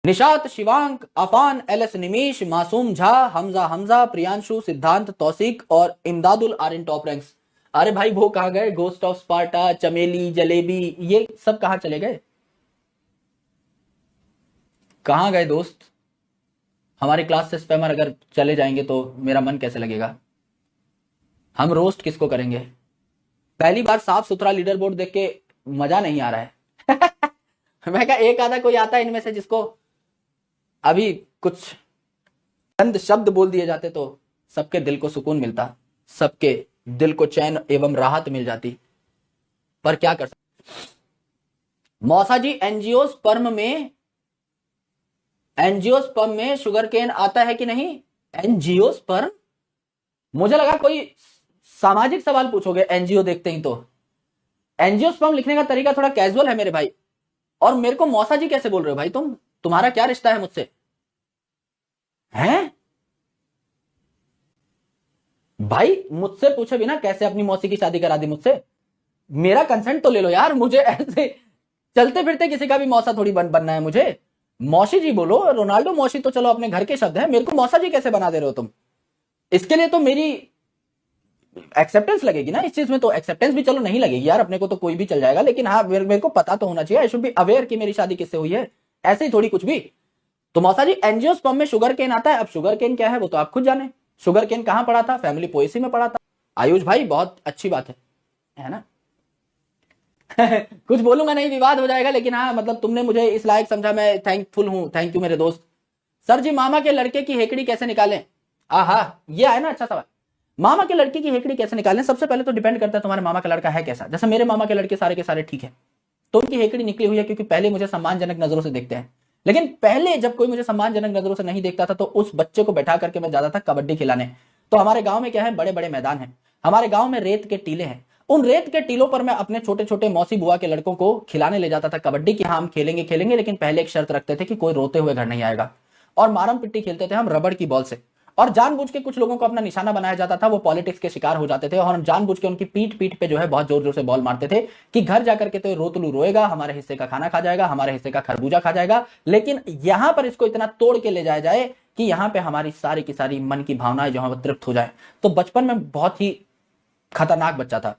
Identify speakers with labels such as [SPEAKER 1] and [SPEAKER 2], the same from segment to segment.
[SPEAKER 1] Nishat, Shivank, Affan, LS निमीश, मासूम झा, हमजा हमजा, प्रियांशु, सिद्धांत, तौसीक और Imdadul are in top ranks. अरे भाई वो कहां गए? गोस्ट ऑफ स्पार्टा, चमेली, जलेबी, ये सब कहां चले गए? कहां गए दोस्त? हमारी क्लास से स्पैमर अगर चले जाएंगे तो मेरा मन कैसे लगेगा? हम रोस्ट किसको करेंगे? पहली बार साफ सुथरा लीडर बोर्ड देख के मजा नहीं आ रहा है। मैं कहा एक आधा कोई आता है इनमें से जिसको अभी कुछ चंद शब्द बोल दिए जाते तो सबके दिल को सुकून मिलता, सबके दिल को चैन एवं राहत मिल जाती। पर क्या कर सकते? मौसा जी, एंजियोस्पर्म में शुगर केन आता है कि नहीं? एंजियोस्पर्म? मुझे लगा कोई सामाजिक सवाल पूछोगे एनजीओ देखते ही। तो एंजियोस्पर्म लिखने का तरीका थोड़ा कैजुअल है मेरे भाई। और मेरे को मौसा जी कैसे बोल रहे हो भाई? तुम्हारा क्या रिश्ता है मुझसे? हैं भाई, मुझसे पूछे बिना कैसे अपनी मौसी की शादी करा दी मुझसे? मेरा कंसेंट तो ले लो यार। मुझे ऐसे चलते फिरते किसी का भी मौसा थोड़ी बनना है मुझे। मौसी जी बोलो। रोनाल्डो मौसी तो चलो अपने घर के शब्द है, मेरे को मौसा जी कैसे बना दे रहे हो तुम? इसके लिए तो मेरी एक्सेप्टेंस लगेगी ना इस चीज में। तो एक्सेप्टेंस भी चलो नहीं लगेगी यार, अपने को तो कोई भी चल जाएगा, लेकिन हाँ मेरे को पता तो होना चाहिए। आई शुड बी अवेयर कि मेरी शादी किससे हुई है, ऐसे ही थोड़ी कुछ भी। तो मौसा जी, एंजियोस्पर्म में शुगर केन आता है। अब शुगर केन क्या है वो तो आप खुद जाने। शुगर केन कहां पढ़ा था? फैमिली पोएसी में पढ़ा था। आयुष भाई बहुत अच्छी बात है ना? कुछ बोलूंगा नहीं, विवाद हो जाएगा, लेकिन हाँ मतलब तुमने मुझे इस लायक समझा, मैं थैंकफुल हूं। थैंक यू मेरे दोस्त। सर जी, मामा के लड़के की हेकड़ी कैसे निकालें? आहा, ये है ना अच्छा सवाल। मामा के लड़के की हेकड़ी कैसे निकालें? सबसे पहले तो डिपेंड करता है तुम्हारे मामा का लड़का है कैसा। जैसे मेरे मामा के लड़के सारे के सारे ठीक है, तो उनकी हेकड़ी निकली हुई है, क्योंकि पहले मुझे सम्मानजनक नजरों से देखते हैं। लेकिन पहले जब कोई मुझे सम्मानजनक नजरों से नहीं देखता था तो उस बच्चे को बैठा करके मैं जाता था कबड्डी खिलाने। तो हमारे गांव में क्या है, बड़े बड़े मैदान है, हमारे गांव में रेत के टीले हैं। उन रेत के टीलों पर मैं अपने छोटे छोटे मौसी बुआ के लड़कों को खिलाने ले जाता था कबड्डी की। हाँ हम खेलेंगे खेलेंगे, लेकिन पहले एक शर्त रखते थे कि कोई रोते हुए घर नहीं आएगा। और मारम पिट्टी खेलते थे हम रबड़ की बॉल से। और जानबूझ के कुछ लोगों को अपना निशाना बनाया जाता था, वो पॉलिटिक्स के शिकार हो जाते थे। और हम जानबूझ के उनकी पीठ पीठ पे जो है बहुत जोर जोर से बॉल मारते थे कि घर जाकर के तो रोतलू रोएगा, हमारे हिस्से का खाना खा जाएगा, हमारे हिस्से का खरबूजा खा जाएगा। लेकिन यहां पर इसको इतना तोड़ के ले जाया जाए कि यहां पे हमारी सारी की सारी मन की भावनाएं जो है वो तृप्त हो जाए। तो बचपन में बहुत ही खतरनाक बच्चा था।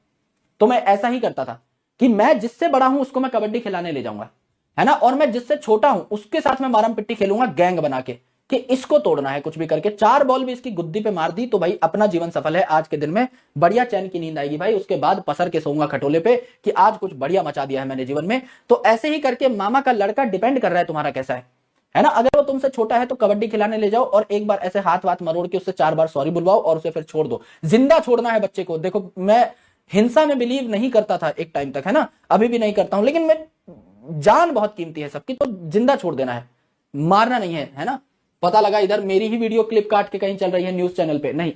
[SPEAKER 1] तो मैं ऐसा ही करता था कि मैं जिससे बड़ा हूं उसको मैं कबड्डी खिलाने ले जाऊंगा, है ना, और मैं जिससे छोटा हूं उसके साथ में मारम पिट्टी खेलूंगा गैंग बना के कि इसको तोड़ना है कुछ भी करके। 4 बॉल भी इसकी गुद्दी पे मार दी तो भाई अपना जीवन सफल है। आज के दिन में बढ़िया चैन की नींद आएगी भाई। उसके बाद पसर के सोऊंगा खटोले पे कि आज कुछ बढ़िया मचा दिया है मैंने जीवन में। तो ऐसे ही करके मामा का लड़का डिपेंड कर रहा है तुम्हारा कैसा है ना। अगर वो तुमसे छोटा है तो कबड्डी खिलाने ले जाओ और एक बार ऐसे हाथ वाथ मरोड़ के उससे 4 बार सॉरी बुलवाओ और उसे फिर छोड़ दो। जिंदा छोड़ना है बच्चे को। देखो मैं हिंसा में बिलीव नहीं करता था एक टाइम तक, है ना, अभी भी नहीं करता हूं, लेकिन मैं जान बहुत कीमती है सबकी, तो जिंदा छोड़ देना है, मारना नहीं है ना। पता लगा इधर मेरी ही वीडियो क्लिप काट के कहीं चल रही है न्यूज चैनल पे, नहीं,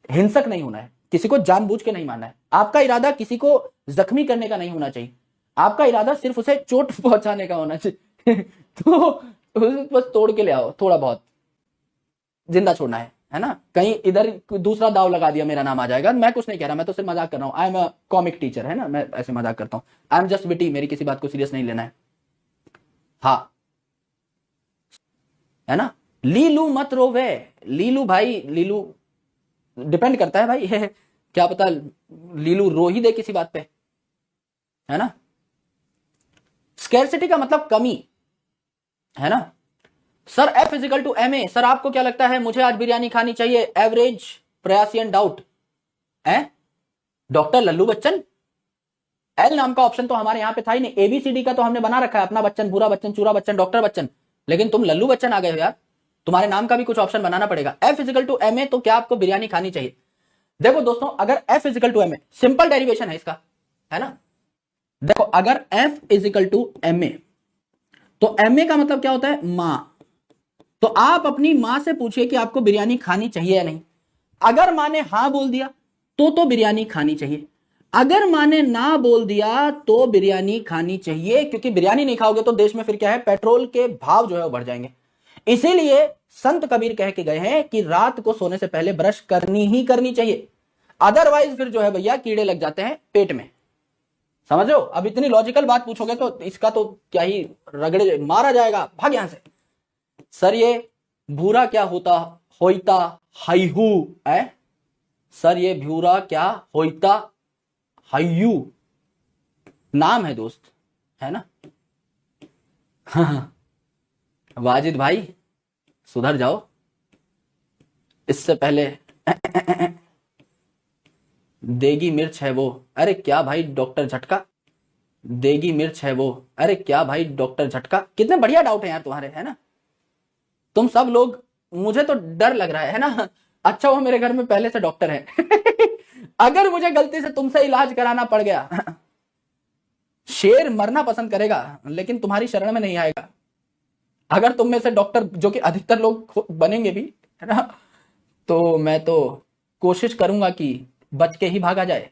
[SPEAKER 1] हिंसक नहीं होना है, किसी को जानबूझ के नहीं मारना है। आपका इरादा किसी को जख्मी करने का नहीं होना चाहिए, आपका इरादा सिर्फ उसे चोट पहुंचाने का होना चाहिए। तो बस तोड़ के ले आओ, थोड़ा बहुत जिंदा छोड़ना है ना। कहीं इधर दूसरा दाव लगा दिया मेरा नाम आ जाएगा। मैं कुछ नहीं कह रहा, मैं तो सिर्फ मजाक कर रहा हूं। I am a comic teacher, है ना, मैं ऐसे मजाक करता हूं। आई एम जस्ट विटी, मेरी किसी बात को सीरियस नहीं लेना है। हाँ, है ना। लीलू मत रोवे। लीलू भाई, लीलू डिपेंड करता है भाई। क्या पता लीलू रो ही दे किसी बात पे, है ना। स्कैरसिटी का मतलब कमी, है ना। Sir F is equal to MA। Sir आपको क्या लगता है मुझे आज बिरयानी खानी चाहिए? एवरेज, प्रयासियन, डाउट है। डॉक्टर लल्लू बच्चन, एल नाम का ऑप्शन तो हमारे यहां पे था ही नहीं। ABCD का तो हमने बना रखा है अपना बच्चन, भूरा बच्चन, चूरा बच्चन, डॉक्टर बच्चन, लेकिन तुम लल्लू बच्चन आ गए हो यार। तुम्हारे नाम का भी कुछ ऑप्शन बनाना पड़ेगा। F इजिकल टू MA, तो क्या आपको बिरयानी खानी चाहिए? देखो दोस्तों, अगर F is equal to MA, simple derivation है इसका, है ना। देखो अगर F इजिकल टू MA, तो MA का मतलब क्या होता है? मां। तो आप अपनी मां से पूछिए कि आपको बिरयानी खानी चाहिए या नहीं। अगर मां ने हां बोल दिया तो बिरयानी खानी चाहिए। अगर मां ने ना बोल दिया तो बिरयानी खानी चाहिए, क्योंकि बिरयानी नहीं खाओगे तो देश में फिर क्या है, पेट्रोल के भाव जो है वो बढ़ जाएंगे। इसीलिए संत कबीर कह के गए हैं कि रात को सोने से पहले ब्रश करनी ही करनी चाहिए, अदरवाइज फिर जो है भैया कीड़े लग जाते हैं पेट में। समझ रहे हो? अब इतनी लॉजिकल बात पूछोगे तो इसका तो क्या ही रगड़े मारा जाएगा, भाग यहां से। सर ये भूरा क्या होता होइता हाइहू है? सर ये भूरा क्या होइता हाइयू नाम है दोस्त, है ना? वाजिद भाई सुधर जाओ, इससे पहले देगी मिर्च है वो। अरे क्या भाई डॉक्टर झटका, देगी मिर्च है वो। अरे क्या भाई डॉक्टर झटका। कितने बढ़िया डाउट है यार तुम्हारे, है ना? तुम सब लोग, मुझे तो डर लग रहा है ना। अच्छा वो मेरे घर में पहले से डॉक्टर है। अगर मुझे गलती से तुमसे इलाज कराना पड़ गया, शेर मरना पसंद करेगा लेकिन तुम्हारी शरण में नहीं आएगा। अगर तुम में से डॉक्टर, जो कि अधिकतर लोग बनेंगे भी, है ना, तो मैं तो कोशिश करूंगा कि बच के ही भागा जाए।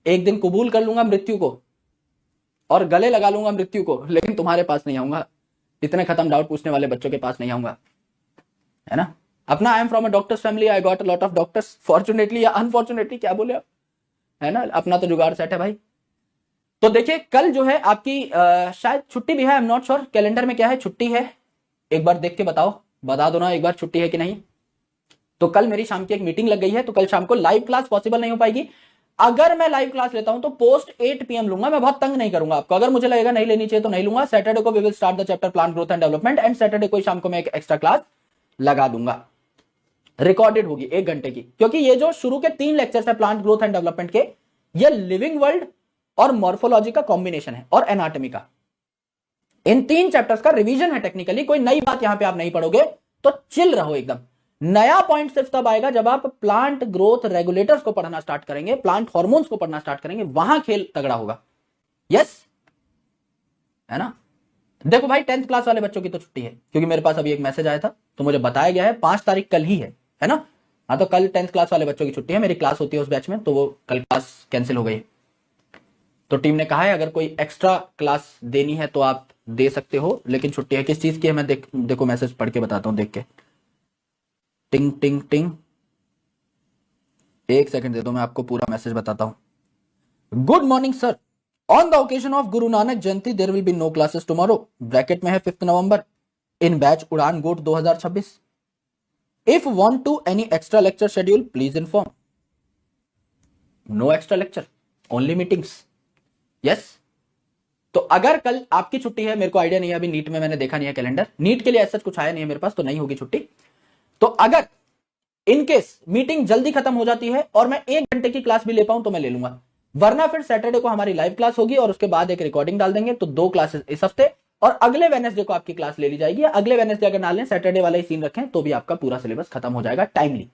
[SPEAKER 1] एक दिन कबूल कर लूंगा मृत्यु को और गले लगा लूंगा मृत्यु को, लेकिन तुम्हारे पास नहीं आऊंगा। इतने खत्म डाउट पूछने वाले बच्चों के पास नहीं आऊंगा, है ना? अपना I am from a doctor's family, I got a lot of doctors, fortunately या अनफॉर्चुनेटली, क्या बोले आप, है ना? अपना तो जुगाड़ सेट है भाई। तो देखिए कल जो है आपकी शायद छुट्टी भी है, I am not sure calendar में क्या है, छुट्टी है, एक बार देख के बताओ, बता दो ना एक बार छुट्टी है कि नहीं। तो कल मेरी शाम की एक मीटिंग लग गई है, तो कल शाम को लाइव क्लास पॉसिबल नहीं हो पाएगी। अगर मैं लाइव क्लास लेता हूं तो पोस्ट 8 PM लूंगा, मैं बहुत तंग नहीं करूंगा आपको। अगर मुझे लगेगा नहीं लेनी चाहिए तो नहीं लूंगा। सैटरडे को we will start the chapter plant growth and development, and Saturday को शाम को मैं एक एक्स्ट्रा क्लास लगा दूंगा, रिकॉर्डेड होगी 1 घंटे की, क्योंकि ये जो शुरू के 3 लेक्चर्स है प्लांट ग्रोथ एंड डेवलपमेंट के, ये लिविंग वर्ल्ड और मॉर्फोलॉजी का कॉम्बिनेशन है और एनाटॉमी का। इन 3 चैप्टर्स का रिवीजन है टेक्निकली, कोई नई बात यहां पे आप नहीं पढ़ोगे, तो चिल रहो एकदम। नया पॉइंट सिर्फ तब आएगा जब आप प्लांट ग्रोथ रेगुलेटर्स को पढ़ना स्टार्ट करेंगे, प्लांट हार्मोन्स को पढ़ना स्टार्ट करेंगे, वहां खेल तगड़ा होगा। यस, है ना? देखो भाई 10th क्लास वाले बच्चों की तो छुट्टी है, क्योंकि मेरे पास अभी एक मैसेज आया था तो मुझे बताया गया है 5 तारीख कल ही है ना? हाँ, तो कल 10th क्लास वाले बच्चों की छुट्टी है, मेरी क्लास होती है उस बैच में, तो वो कल क्लास कैंसिल हो गई। तो टीम ने कहा है अगर कोई एक्स्ट्रा क्लास देनी है तो आप दे सकते हो, लेकिन छुट्टी है। किस चीज की है मैं देखो मैसेज पढ़ के बताता हूं, देख के। टिंग टिंग टिंग, एक सेकंड दे दो, मैं आपको पूरा मैसेज बताता हूं। Good morning sir, on the occasion of Guru Nanak Jayanti there will be no classes tomorrow, bracket में है 5 नवंबर, in batch Udaan GOAT 2026। If want to any extra lecture schedule please inform. No extra lecture, only meetings. Yes, तो अगर कल आपकी छुट्टी है, मेरे को आइडिया नहीं है अभी, नीट में मैंने देखा नहीं है कैलेंडर, नीट के लिए ऐसा कुछ आया नहीं है मेरे पास, तो नहीं होगी छुट्टी। तो अगर इनकेस मीटिंग जल्दी खत्म हो जाती है और मैं 1 घंटे की क्लास भी ले पाऊं तो मैं ले लूंगा, वरना फिर सैटरडे को हमारी लाइव क्लास होगी और उसके बाद एक रिकॉर्डिंग डाल देंगे, तो 2 क्लासेस इस हफ्ते, और अगले वेडनेसडे को आपकी क्लास ले ली जाएगी। अगले वेडनेसडे अगर ना लें, सैटरडे वाला ही सीन रखें, तो भी आपका पूरा सिलेबस खत्म हो जाएगा टाइमली।